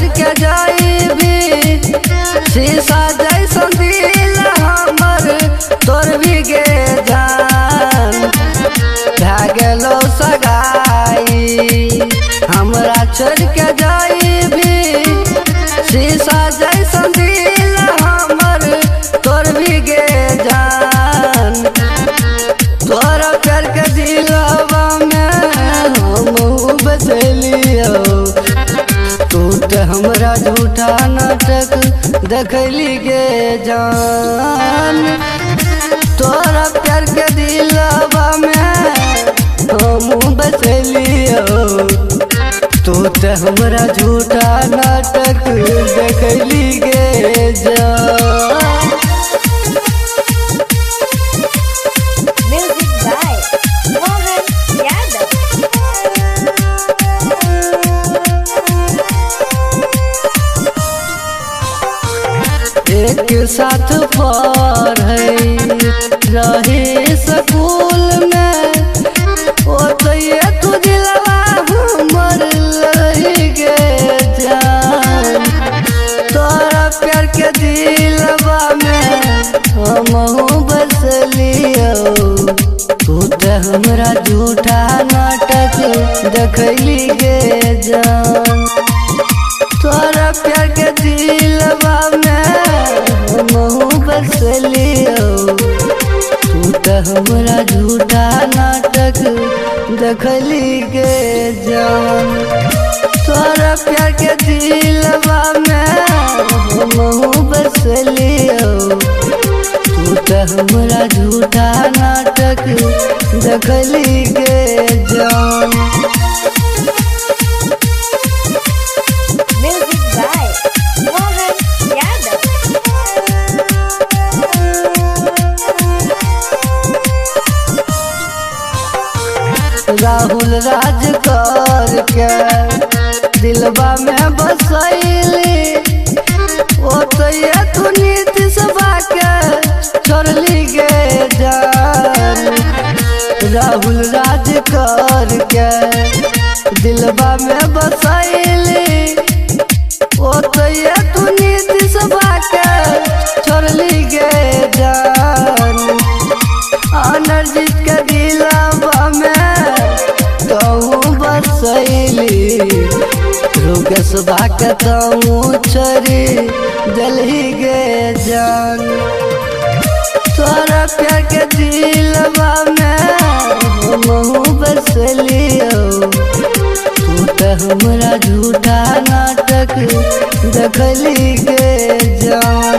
छोड़ के जाइबी शीशा जैसन दिल हमर तोर भी गे जान भए गेलो सगाई हमरा छोड़ के जाइबी शीशा जैसन दिल हमर तोर भी गे जान तोरा प्यार के दिलवा में हम बचलियो तू तो हमरा झूठा नाटक देखली गे जान तोरा प्यार के दिलवा में हम बचलियो तू तो हमरा झूठा नाटक देखली गे जान। Music by Mohan Yadav। एक साथ पढ़े रहे स्कूल में ओतैये तू दिलवा हमर लही गे जान तोरा प्यार के दिलवा में हमहू बसलियो तू तो हमरा झूठा नाटक देखली गे जान तोरा प्यार के दिलवा में हमहू बसलियो तू तो हमरा झूठा नाटक देखली गे जान तोरा प्यार के दिलवा में हमहू बसलियो तू तो हमरा झूठा नाटक देखली गे जान। Music by Mohan Yadav। Rahul Raj कर के दिलवा में बसैली ओ तो ये तू नीतीश के छोड़ली गे जान राहुल राज कर के दिलवा में बसैली ओ तो ये तू नीतीश के छोड़ली गे जान अनर्जित के दिलवा में कहूँ बसैली रुकेश के कहूँ छोड़ी दिल्ली गे जान तोरा प्यार के दिलवा में हमहू बसलियो तू तो हमरा झूठा नाटक देखली गे जान।